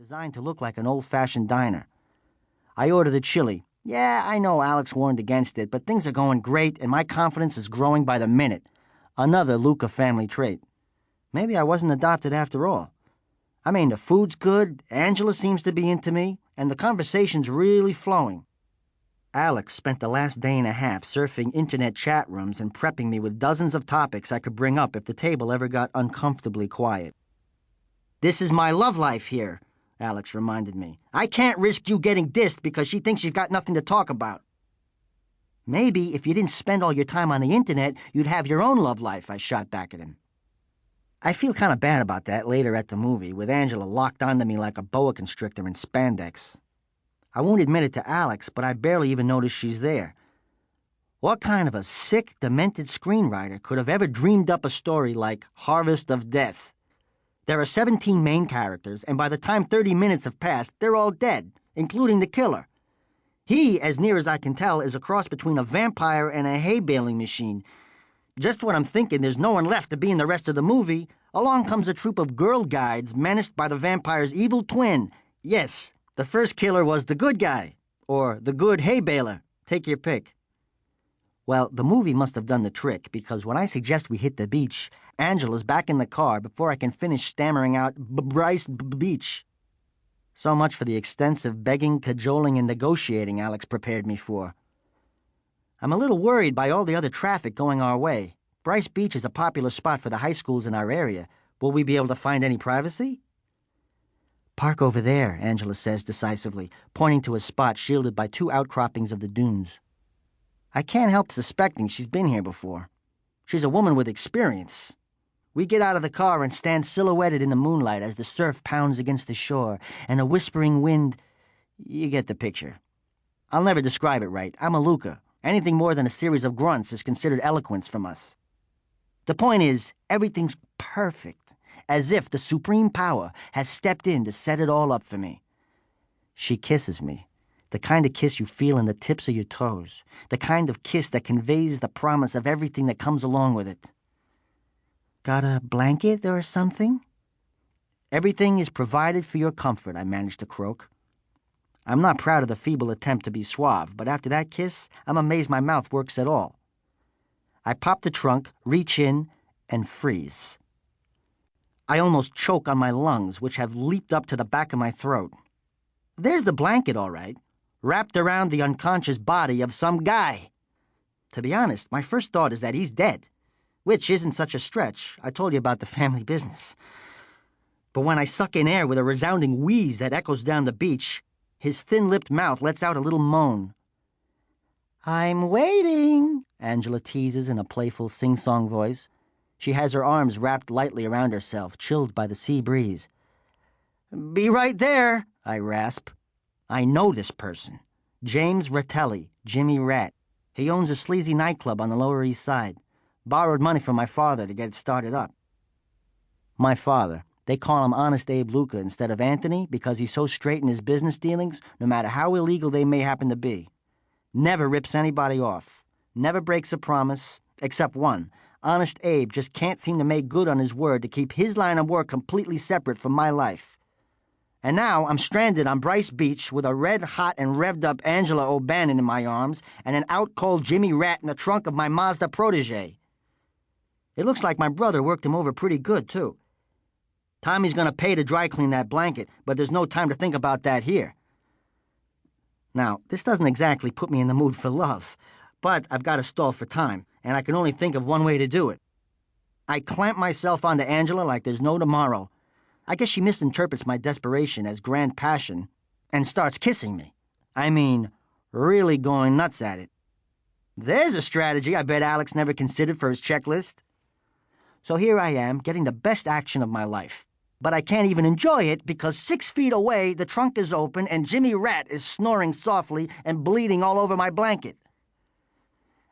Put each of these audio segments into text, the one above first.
designed to look like an old-fashioned diner. I ordered a chili. Yeah, I know Alex warned against it, but things are going great and my confidence is growing by the minute. Another Luca family trait. Maybe I wasn't adopted after all. I mean, the food's good, Angela seems to be into me, and the conversation's really flowing. Alex spent the last day and a half surfing internet chat rooms and prepping me with dozens of topics I could bring up if the table ever got uncomfortably quiet. "This is my love life here," Alex reminded me. "I can't risk you getting dissed because she thinks you've got nothing to talk about." "Maybe if you didn't spend all your time on the internet, you'd have your own love life," I shot back at him. I feel kind of bad about that later at the movie, with Angela locked onto me like a boa constrictor in spandex. I won't admit it to Alex, but I barely even notice she's there. What kind of a sick, demented screenwriter could have ever dreamed up a story like Harvest of Death? There are 17 main characters, and by the time 30 minutes have passed, they're all dead, including the killer. He, as near as I can tell, is a cross between a vampire and a hay-baling machine. Just when I'm thinking there's no one left to be in the rest of the movie, along comes a troop of girl guides menaced by the vampire's evil twin. Yes, the first killer was the good guy, or the good hay-baler. Take your pick. Well, the movie must have done the trick, because when I suggest we hit the beach, Angela's back in the car before I can finish stammering out, "Bryce Beach." So much for the extensive begging, cajoling, and negotiating Alex prepared me for. I'm a little worried by all the other traffic going our way. Bryce Beach is a popular spot for the high schools in our area. Will we be able to find any privacy? "Park over there," Angela says decisively, pointing to a spot shielded by 2 outcroppings of the dunes. I can't help suspecting she's been here before. She's a woman with experience. We get out of the car and stand silhouetted in the moonlight as the surf pounds against the shore and a whispering wind. You get the picture. I'll never describe it right. I'm a Luca. Anything more than a series of grunts is considered eloquence from us. The point is, everything's perfect, as if the supreme power has stepped in to set it all up for me. She kisses me, the kind of kiss you feel in the tips of your toes, the kind of kiss that conveys the promise of everything that comes along with it. "Got a blanket or something?" "Everything is provided for your comfort," I managed to croak. I'm not proud of the feeble attempt to be suave, but after that kiss, I'm amazed my mouth works at all. I pop the trunk, reach in, and freeze. I almost choke on my lungs, which have leaped up to the back of my throat. There's the blanket, all right, wrapped around the unconscious body of some guy. To be honest, my first thought is that he's dead, which isn't such a stretch. I told you about the family business. But when I suck in air with a resounding wheeze that echoes down the beach, his thin-lipped mouth lets out a little moan. "I'm waiting," Angela teases in a playful sing-song voice. She has her arms wrapped lightly around herself, chilled by the sea breeze. "Be right there," I rasp. I know this person. James Rattelli, Jimmy Rat. He owns a sleazy nightclub on the Lower East Side. Borrowed money from my father to get it started up. My father. They call him Honest Abe Luca instead of Anthony because he's so straight in his business dealings, no matter how illegal they may happen to be. Never rips anybody off. Never breaks a promise, except one. Honest Abe just can't seem to make good on his word to keep his line of work completely separate from my life. And now I'm stranded on Bryce Beach with a red-hot and revved-up Angela O'Bannon in my arms and an out-cold Jimmy Rat in the trunk of my Mazda protege. It looks like my brother worked him over pretty good, too. Tommy's going to pay to dry clean that blanket, but there's no time to think about that here. Now, this doesn't exactly put me in the mood for love, but I've got to stall for time, and I can only think of one way to do it. I clamp myself onto Angela like there's no tomorrow. I guess she misinterprets my desperation as grand passion and starts kissing me. I mean, really going nuts at it. There's a strategy I bet Alex never considered for his checklist. So here I am, getting the best action of my life. But I can't even enjoy it because 6 feet away, the trunk is open and Jimmy Rat is snoring softly and bleeding all over my blanket.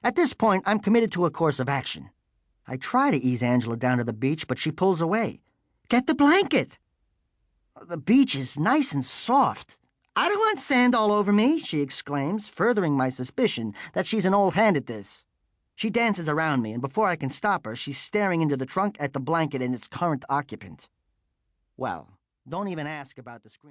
At this point, I'm committed to a course of action. I try to ease Angela down to the beach, but she pulls away. "Get the blanket!" "The beach is nice and soft. I don't want sand all over me," she exclaims, furthering my suspicion that she's an old hand at this. She dances around me, and before I can stop her, she's staring into the trunk at the blanket and its current occupant. Well, don't even ask about the scream.